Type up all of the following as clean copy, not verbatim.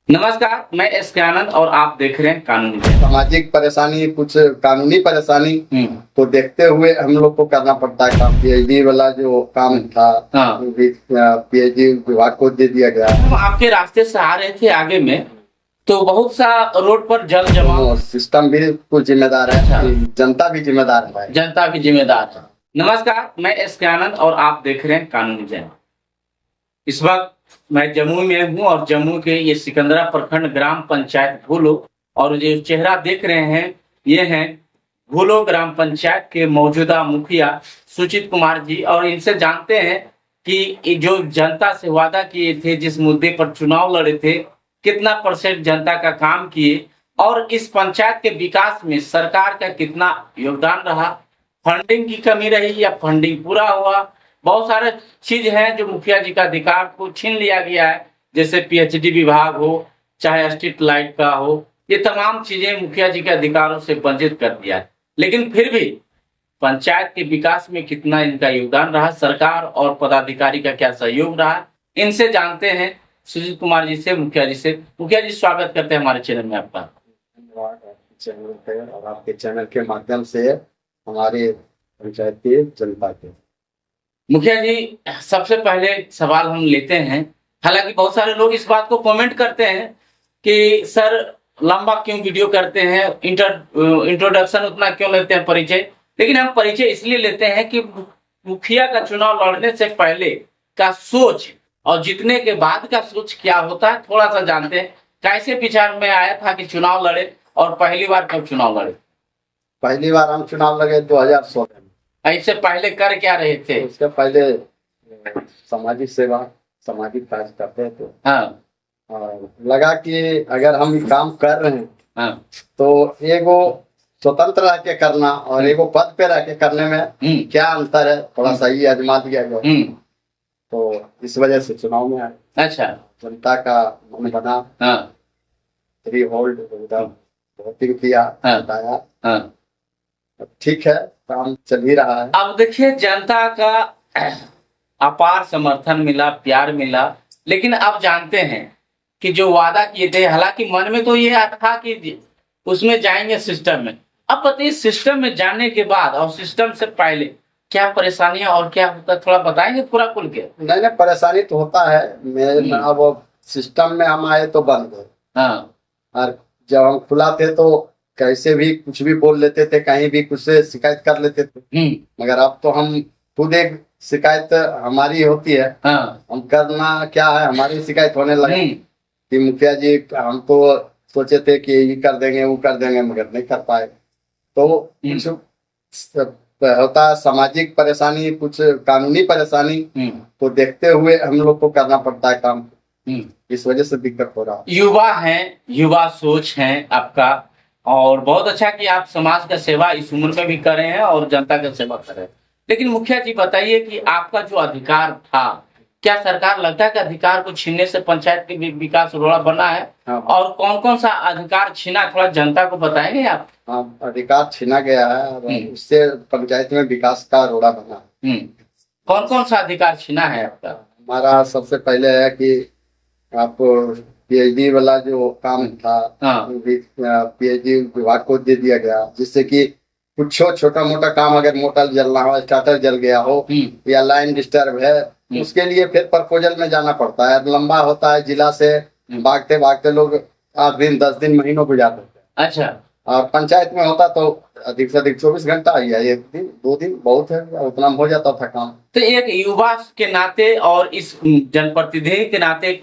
नमस्कार, मैं एस के आनंद और आप देख रहे हैं कानूनी सामाजिक परेशानी, कुछ कानूनी परेशानी को देखते हुए हम लोग को करना पड़ता है काम। पीएचडी वाला जो काम था पीएचडी विभाग को दे दिया गया। हम आपके रास्ते से आ रहे थे आगे में, तो बहुत सा रोड पर जल जमाव। सिस्टम भी कुछ जिम्मेदार है, जनता भी जिम्मेदार है। जनता भी जिम्मेदार है। नमस्कार, मैं एस के आनंद और आप देख रहे हैं कानूनी जैन। इस वक्त मैं जम्मू में हूं और जम्मू के ये सिकंदरा प्रखंड ग्राम पंचायत भूलो, और जो चेहरा देख रहे हैं ये हैं भूलो ग्राम पंचायत के मौजूदा मुखिया सुचित कुमार जी। और इनसे जानते हैं कि जो जनता से वादा किए थे, जिस मुद्दे पर चुनाव लड़े थे, कितना % जनता का काम किए और इस पंचायत के विकास में सरकार का कितना योगदान रहा, फंडिंग की कमी रही या फंडिंग पूरा हुआ। बहुत सारे चीज हैं जो मुखिया जी का अधिकार को छीन लिया गया है, जैसे पीएचडी विभाग हो, चाहे स्ट्रीट लाइट का हो, ये तमाम चीजें मुखिया जी के अधिकारों से वंचित कर दिया है। लेकिन फिर भी पंचायत के विकास में कितना इनका योगदान रहा, सरकार और पदाधिकारी का क्या सहयोग रहा, इनसे जानते हैं सुजीत कुमार जी से, मुखिया जी से। मुखिया जी, स्वागत करते हैं हमारे चैनल में आपका। धन्यवाद चैनल पे और आपके चैनल के माध्यम से हमारे पंचायत के जनता के। मुखिया जी, सबसे पहले सवाल हम लेते हैं, हालांकि बहुत सारे लोग इस बात को कमेंट करते हैं कि सर लंबा क्यों वीडियो करते हैं, इंट्रोडक्शन उतना क्यों लेते हैं, परिचय। लेकिन हम परिचय इसलिए लेते हैं कि मुखिया का चुनाव लड़ने से पहले का सोच और जीतने के बाद का सोच क्या होता है, थोड़ा सा जानते हैं। कैसे विचार में आया था कि चुनाव लड़े और पहली बार कब चुनाव लड़े? पहली बार हम चुनाव लगे 2016 में। इससे पहले कर क्या रहे थे? उसके पहले सामाजिक सेवा, सामाजिक कार्य करते थे। हाँ। और लगा कि अगर हम काम कर रहे हैं हाँ। तो एगो स्वतंत्र रह के करना और एगो पद पे रह के करने में क्या अंतर है, थोड़ा सा ही आजमा दिया गया। तो इस वजह से चुनाव में आए। अच्छा। जनता का मन बना। हाँ। 3 होल्ड वोटिंग किया, बताया। हाँ। ठीक है, काम चल ही रहा है। अब देखिए, जनता का अपार समर्थन मिला, प्यार मिला, लेकिन अब जानते हैं कि जो वादा किए थे, हालांकि मन में तो ये था कि उसमें जाएंगे सिस्टम में। अब बताइए, सिस्टम में जाने के बाद और सिस्टम से पहले क्या परेशानियां और क्या होता है, थोड़ा बताएंगे पूरा खुल के? नहीं, परेशानी तो होता है। अब सिस्टम में हम आए तो बंद गए। हाँ। और जब हम खुला थे तो कैसे भी कुछ भी बोल लेते थे, कहीं भी कुछ से शिकायत कर लेते थे। मगर अब तो हम खुद एक शिकायत हमारी होती है। हाँ। हम करना क्या है, हमारी शिकायत होने लगी कि मुखिया जी हम तो सोचे थे कि ये कर देंगे, वो कर देंगे, मगर नहीं कर पाए। तो कुछ होता है सामाजिक परेशानी, कुछ कानूनी परेशानी को देखते हुए हम लोग को करना पड़ता है काम। इस वजह से दिक्कत हो रहा है। युवा हैं, युवा सोच है आपका, और बहुत अच्छा कि आप समाज का सेवा इस उम्र में भी कर रहे हैं और जनता का सेवा कर रहे हैं। लेकिन मुखिया जी बताइए कि आपका जो अधिकार था, क्या सरकार लगता है कि अधिकार को छीनने से पंचायत के विकास रोड़ा बना है? हाँ। और कौन कौन सा अधिकार छीना, थोड़ा जनता को बताएंगे आप? हाँ, अधिकार छीना गया है और उससे पंचायत में विकास का रोड़ा बना। कौन कौन सा अधिकार छीना है आपका? हमारा सबसे पहले है कि आप पीएचडी वाला जो काम था पीएचडी विभाग को दे दिया गया, जिससे कि कुछ छोटा मोटा काम, अगर मोटर जलना हो, स्टार्टर जल गया हो या लाइन डिस्टर्ब है, उसके लिए फिर प्रपोजल में जाना पड़ता है। लंबा होता है, जिला से भागते भागते लोग 8 दिन 10 दिन महीनों को जाते हैं। अच्छा। और पंचायत में होता तो अधिक से अधिक 24 घंटा या 1 दिन 2 दिन बहुत है, उतना हो जाता था काम। तो एक युवा के नाते और इस जनप्रतिनिधि के नाते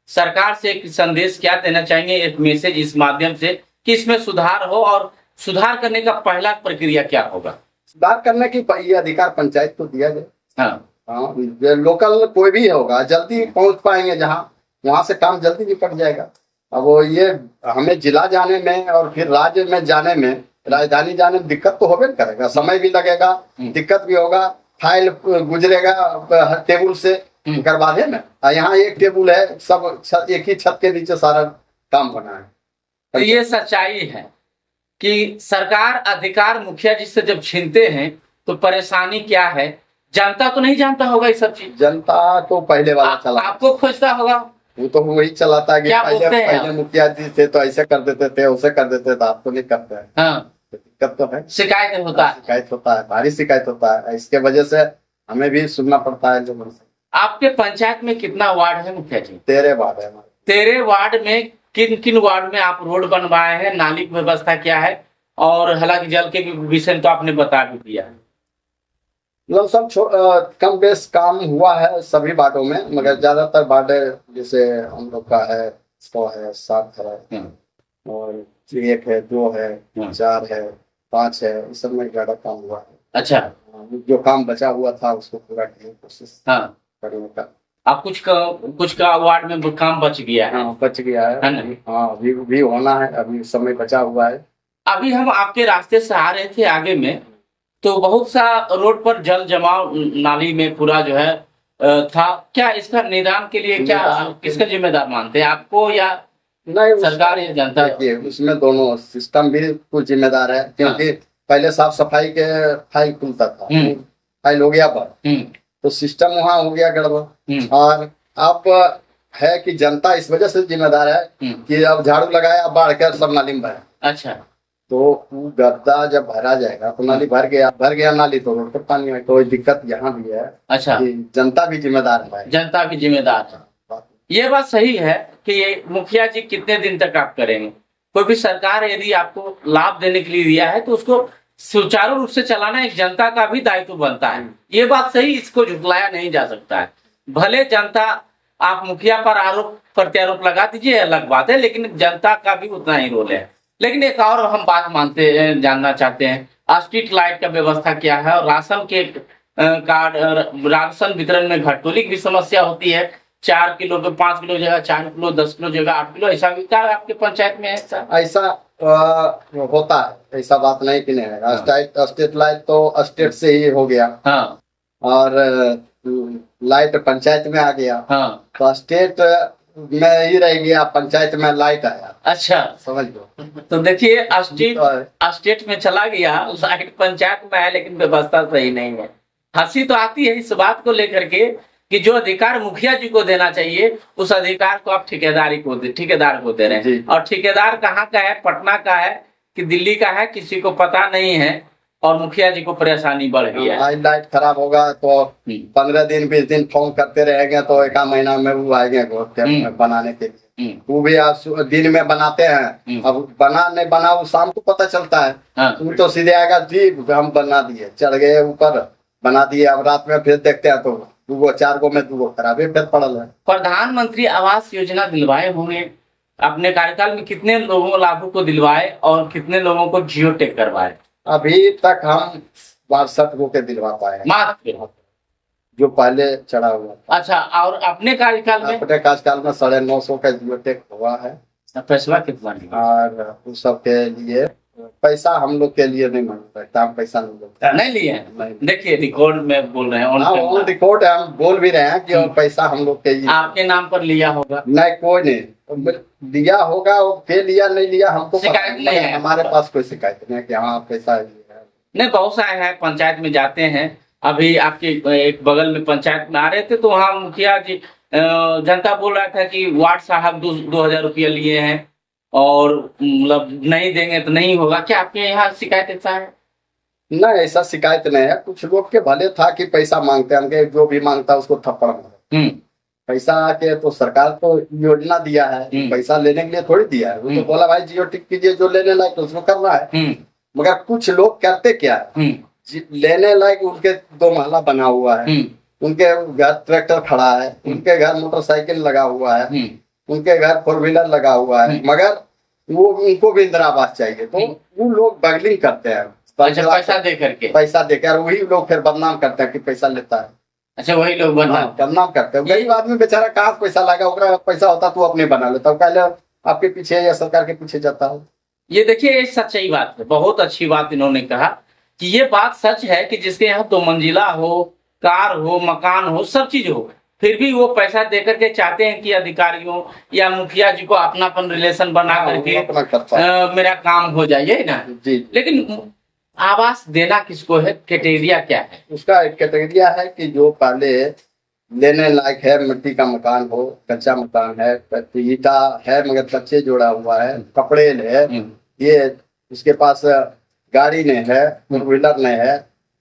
सरकार से एक संदेश क्या देना चाहेंगे, एक मैसेज इस माध्यम से कि इसमें सुधार हो, और सुधार करने का पहला प्रक्रिया क्या होगा? सुधार करने की ये अधिकार पंचायत को दिया जाए। हाँ। लोकल कोई भी होगा, जल्दी पहुंच पाएंगे जहाँ, वहां से काम जल्दी निपट जाएगा। अब वो ये हमें जिला जाने में और फिर राज्य में जाने में, राजधानी जाने में दिक्कत तो होबे करेगा, समय भी लगेगा, दिक्कत भी होगा, फाइल गुजरेगा टेबुल से करवा दे ना। यहाँ एक टेबुल है, सब एक ही छत के नीचे सारा काम बना है। तो ये सच्चाई है कि सरकार अधिकार मुखिया जी से जब छीनते हैं तो परेशानी क्या है, जनता तो नहीं जानता होगा ये सब चीज। जनता तो पहले वाला चला, आपको खोजता होगा, वो तो वही चलाता है कि क्या पहले बोलते हैं पहले मुखिया जी थे तो ऐसे कर देते थे, वैसे कर देते थे, आप तो नहीं करते हैं। हाँ, तो दिक्कत तो है, शिकायत होता है। शिकायत होता है, भारी शिकायत होता है, इसके वजह से हमें भी सुनना पड़ता है लोगों से। आपके पंचायत में कितना वार्ड है मुखिया जी? 13 वार्ड है हमारे। 13 वार्ड में किन किन वार्ड में आप रोड बनवाए हैं, नाली की व्यवस्था क्या है, और हालांकि जल के भी विषय तो आपने बता भी दिया है। मतलब सब कम बेस काम हुआ है सभी वार्डों में, मगर ज्यादातर वार्ड जैसे हम लोग का है 100 है, 7 है, और 1 है, 2 है, 4 है, 5 है, इस सब में ज्यादा काम हुआ है। अच्छा, जो काम बचा हुआ था उसको पूरा करने की कोशिश हाँ, करने का। आप कुछ का वार्ड में काम बच गया है? हाँ, बच गया है ना? हाँ, अभी होना है, अभी समय बचा हुआ है। अभी हम आपके रास्ते से आ रहे थे आगे में, तो बहुत सा रोड पर जल जमाव नाली में पूरा जो है था। क्या इसका निदान के लिए क्या किसका जिम्मेदार मानते हैं, आपको या नहीं, सरकार या जनता? देखिए उसमें दोनों सिस्टम भी कुछ जिम्मेदार है, क्योंकि पहले साफ सफाई के फाइल खुलता था, फाइल हो गया बंद, तो सिस्टम वहाँ हो गया गड़बड़। और अब है कि जनता इस वजह से जिम्मेदार है कि अब झाड़ू लगाया, बाढ़ कर सब नाली में भरा। अच्छा, तो वो गड्ढा जब भरा जाएगा तो नाली भर गया नाली, तो रोड पर पानी है, तो दिक्कत यहाँ भी है। अच्छा, कि जनता भी जिम्मेदार है, जनता भी जिम्मेदार है। ये बात सही है कि ये मुखिया जी कितने दिन तक आप करेंगे? कोई भी सरकार यदि आपको लाभ देने के लिए दिया है तो उसको सुचारू रूप से चलाना एक जनता का भी दायित्व बनता है। ये बात सही, इसको झुटलाया नहीं जा सकता है। भले जनता, आप मुखिया पर आरोप प्रत्यारोप लगा दीजिए, अलग बात है, लेकिन जनता का भी उतना ही रोल है। लेकिन एक और हम बात जानना चाहते हैं, स्ट्रीट लाइट का व्यवस्था क्या है, और राशन के कार्ड, राशन वितरण में घटतोली की भी समस्या होती है। 4 किलो पे 5 किलो जगह 4 किलो, 10 किलो जगह 8 किलो, ऐसा भी क्या आपके पंचायत में है? ऐसा होता है, ऐसा बात नहीं कि नहीं है। स्ट्रीट लाइट तो स्टेट से ही हो गया, हाँ, और लाइट पंचायत में आ गया, हाँ, तो स्टेट में ही रह गया, पंचायत में लाइट आया। अच्छा, समझ लो। तो देखिए स्टेट में चला गया, लाइट पंचायत में है, लेकिन व्यवस्था सही नहीं है। हंसी तो आती है इस बात को लेकर के कि जो अधिकार मुखिया जी को देना चाहिए उस अधिकार को आप ठेकेदार को दे रहे हैं। और ठेकेदार कहाँ का है, पटना का है कि दिल्ली का है, किसी को पता नहीं है, और मुखिया जी को परेशानी बढ़ गई है। लाइट खराब होगा तो 15 दिन 20 दिन फोन करते रहेंगे, तो 1 महीना में वो आएंगे बनाने के लिए। वो भी आप दिन में बनाते हैं, अब नहीं बना वो शाम को पता चलता है। वो तो सीधे आएगा, जी हम बना दिए, चढ़ गए ऊपर, बना दिए, अब रात में फिर देखते हैं तो 4 गो में 2 गो खराब है, फिर पड़ल है। प्रधानमंत्री आवास योजना दिलवाए होंगे अपने कार्यकाल में, कितने लोगों लाभों को दिलवाए और कितने लोगों को जियो टेक करवाए? अभी तक हम 62 गो के दिलवा पाए मात्र, जो पहले चढ़ा हुआ। अच्छा, और अपने कार्यकाल में? अपने कार्यकाल में 950 का जियो टेक हुआ है। पैसा कितना? और उस सब के लिए पैसा हम लोग के लिए नहीं मांग सकता, हम पैसा नहीं लिए हैं। देखिए रिकॉर्ड में बोल रहे हैं, वो रिकॉर्ड है, हम बोल भी रहे हैं कि पैसा हम लोग के लिए आपके नाम पर लिया होगा? नहीं, कोई नहीं लिया होगा, वो के लिया नहीं लिया हमको शिकायत नहीं है, हमारे पास कोई शिकायत नहीं है कि हाँ पैसा लिया है। नहीं, बहुत सारे हैं पंचायत में जाते हैं। अभी आपके एक बगल में पंचायत में आ रहे थे तो वहाँ मुखिया जी जनता बोल रहा था कि वार्ड साहब 2000 रुपया लिए हैं और मतलब नहीं देंगे तो नहीं होगा। क्या आपके यहाँ शिकायत ऐसा है? नहीं, ऐसा शिकायत नहीं है। कुछ लोग के भले था कि पैसा मांगते हैं, जो भी मांगता है उसको थप्पड़ मारे। पैसा के तो सरकार तो योजना दिया है, पैसा लेने के लिए थोड़ी दिया है। वो तो बोला भाई जियो टिक कीजिए, जो लेने लायक तो उसको करना है। मगर कुछ लोग करते क्या है, लेने लायक उनके 2 महला बना हुआ है, उनके घर ट्रैक्टर खड़ा है, उनके घर मोटरसाइकिल लगा हुआ है, उनके घर 4 व्हीलर लगा हुआ है, मगर वो उनको भी इंदिरा आवास चाहिए, तो वो लोग बगलिंग करते हैं पैसा देकर वही लोग फिर बदनाम करते हैं कि पैसा लेता है। अच्छा, वही लोग बदनाम करते हैं। गरीब आदमी बेचारा कहाँ से पैसा लाएगा, पैसा होता तो अपने बना लेता, पहले आपके पीछे या सरकार के पीछे जाता है। ये देखिए सच्चाई बात है, बहुत अच्छी बात इन्होंने कहा कि ये बात सच है कि जिसके यहाँ 2 मंजिला हो, कार हो, मकान हो, सब चीज हो, फिर भी वो पैसा देकर के चाहते हैं कि अधिकारियों या मुखिया जी को अपनापन रिलेशन बना करके मेरा काम हो जाए ना जी। लेकिन आवास देना किसको है, क्राइटेरिया क्या है उसका? क्राइटेरिया है कि जो पहले लेने लायक है, मिट्टी का मकान हो, कच्चा मकान है, ईटा है मगर कच्चे जोड़ा हुआ है, कपड़े है, ये उसके पास गाड़ी नहीं है, फोर व्हीलर नहीं है,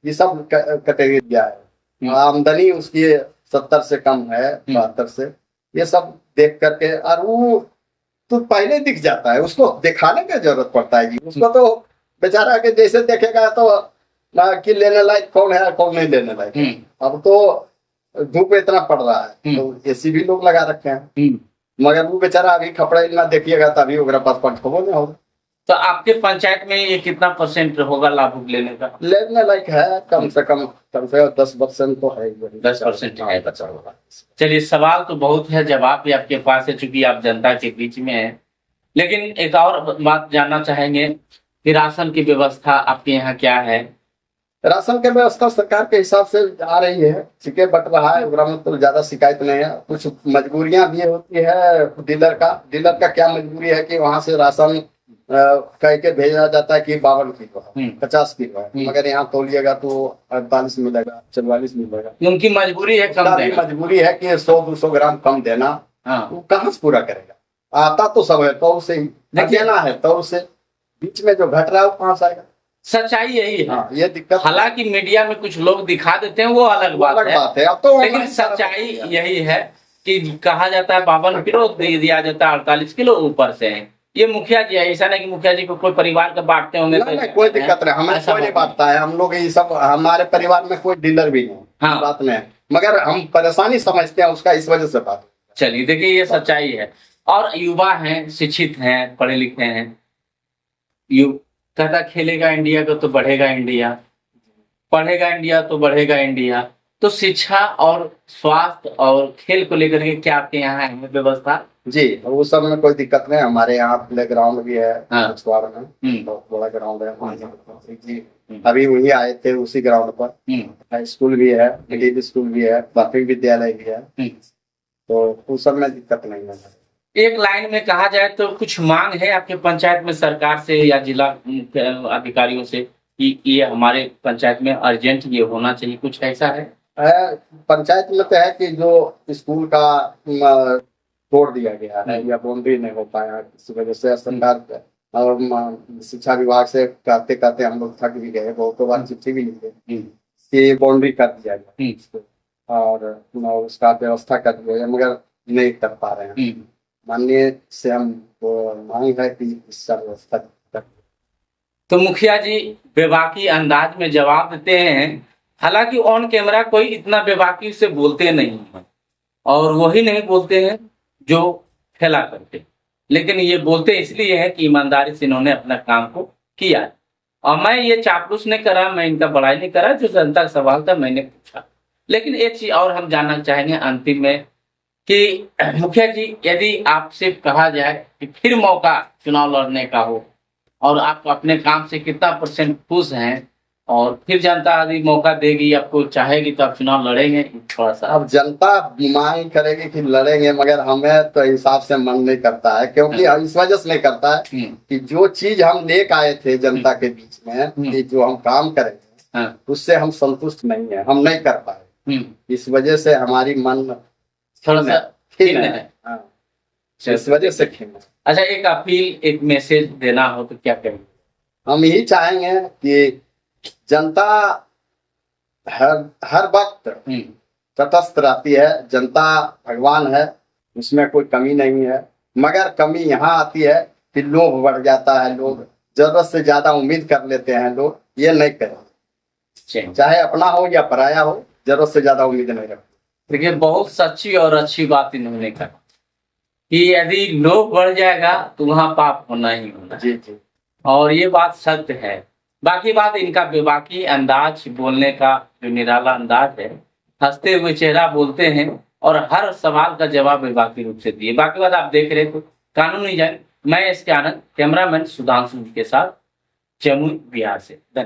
ये सब कैटेगरी है। आमदनी उसकी 70 से कम है, 72 से, ये सब देख करके, और वो तो पहले दिख जाता है, उसको दिखाने की जरूरत पड़ता है जी। उसको तो बेचारा के जैसे देखेगा तो कि लेने लायक कौन है कौन नहीं लेने लायक। अब तो धूप इतना पड़ रहा है तो एसी भी लोग लगा रखे हैं, मगर वो बेचारा अभी कपड़ा ना देखिएगा तभी ओकरा पास पंखो नहीं होगा। तो आपके पंचायत में ये कितना % होगा लाभ लेने का? लेने लायक है कम से कम 10% तो है, 10% है बचा होगा। चलिए, सवाल तो बहुत है, जवाब भी आपके पास है चूंकि आप जनता के बीच में है, लेकिन एक और बात जानना चाहेंगे कि राशन की व्यवस्था आपके यहाँ क्या है? राशन की व्यवस्था सरकार के हिसाब से आ रही है, ठीक है, बट रहा है, उसमें तो ज्यादा शिकायत नहीं है। कुछ मजबूरियां भी होती है डीलर का क्या मजबूरी है कि वहां से राशन कह के भेजा जाता है कि 52 किलो है, 50 किलो है, मगर यहाँ तोलिएगा तो 48 मिलेगा, 44 मिलेगा। उनकी मजबूरी है, कम देना। मजबूरी है कि 100-200 ग्राम कम देना। वो कहाँ से पूरा करेगा? आता तो सब है तो से ही देना है, तो से बीच में जो घट रहा है वो कहाँ से आएगा? सच्चाई यही है। ये दिक्कत, हालांकि मीडिया में कुछ लोग दिखा देते हैं, वो अलग बात है। अब तो लेकिन सच्चाई यही है कि कहा जाता है 52 किलो दे दिया जाता है, 48 किलो ऊपर से है। ये मुखिया जी है, ऐसा नहीं कि मुखिया जी को कोई परिवार का बांटते होंगे। नहीं, कोई दिक्कत नहीं, हमें कोई नहीं बांटता है। हम लोग ये सब, हमारे परिवार में कोई डीलर भी नहीं, हाँ, बात नहीं, मगर हम परेशानी समझते हैं उसका, इस वजह से बात। चलिए, देखिए, ये सच्चाई है। और युवा हैं, शिक्षित हैं, पढ़े लिखे हैं, कहता खेलेगा इंडिया को तो बढ़ेगा इंडिया, पढ़ेगा इंडिया तो बढ़ेगा इंडिया। तो शिक्षा और स्वास्थ्य और खेल को लेकर के क्या आपके यहाँ है व्यवस्था? जी, वो सब में कोई दिक्कत नहीं। हमारे यहाँ प्ले ग्राउंड भी है, मछुआड़ में बहुत बड़ा ग्राउंड है जी। अभी वही आए थे उसी ग्राउंड पर। हाई स्कूल भी है, मिडिल स्कूल भी है, प्राथमिक विद्यालय भी है, तो उस सब में दिक्कत नहीं है। एक लाइन में कहा जाए तो कुछ मांग है आपके पंचायत में सरकार से या जिला अधिकारियों से कि ये हमारे पंचायत में अर्जेंट ये होना चाहिए, कुछ ऐसा है? पंचायत में तो है कि जो स्कूल का तोड़ दिया गया है या बाउंड्री नहीं हो पाया, इस वजह से सरकार और शिक्षा विभाग से कहते कहते हम लोग थक भी गए, बहुत बार चिट्ठी भी लिखे कि बाउंड्री कर दिया गया और उसका व्यवस्था कर दिया गया, मगर नहीं कर पा रहे हैं। माननीय से हम मांग है कि इसका व्यवस्था। तो मुखिया जी बेबाकी अंदाज में जवाब देते हैं, हालांकि ऑन कैमरा कोई इतना बेबाकी से बोलते नहीं है, और वही नहीं बोलते हैं जो फैला करते, लेकिन ये बोलते इसलिए है कि ईमानदारी से इन्होंने अपना काम को किया। और मैं ये चापलूस नहीं करा, मैं इनका बड़ाई नहीं करा, जो जनता का सवाल था मैंने पूछा। लेकिन एक चीज और हम जानना चाहेंगे अंतिम में कि मुखिया जी, यदि आपसे कहा जाए कि फिर मौका चुनाव लड़ने का हो और आप अपने काम से कितना % खुश हैं, और फिर जनता यदि मौका देगी, आपको चाहेगी, तो आप चुनाव लड़ेंगे? थोड़ा सा अब जनता मांग करेगी कि लड़ेंगे, मगर हमें तो हिसाब से मन नहीं करता है, क्योंकि इस वजह से नहीं करता है कि जो चीज हम लेकर आए थे जनता के बीच में, कि जो हम काम करेंगे उससे हम संतुष्ट नहीं है, हम नहीं कर पाए, इस वजह से हमारी मन थोड़ा सा खिन्न है। इस वजह से खिन्न। अच्छा, एक अपील, एक मैसेज देना हो तो क्या करेंगे? हम यही चाहेंगे कि जनता हर वक्त तटस्थ रहती है, जनता भगवान है, उसमें कोई कमी नहीं है, मगर कमी यहाँ आती है कि लोभ बढ़ जाता है, लोग जरूरत से ज्यादा उम्मीद कर लेते हैं, लोग ये नहीं करें, चाहे अपना हो या पराया हो, जरूरत से ज्यादा उम्मीद नहीं रखते। देखिए, बहुत सच्ची और अच्छी बात इन्होंने कहा कि यदि लोभ बढ़ जाएगा तो वहां पाप होना ही होना। जी जी, और ये बात सत्य है। बाकी बात इनका बेबाकी अंदाज, बोलने का जो निराला अंदाज है, हंसते हुए चेहरा बोलते हैं और हर सवाल का जवाब बेबाकी रूप से दिए। बाकी बात आप देख रहे थे कानूनी जंग। मैं इसके आनंद, कैमरामैन सुधांशु के साथ, जमुई, बिहार से। धन्यवाद।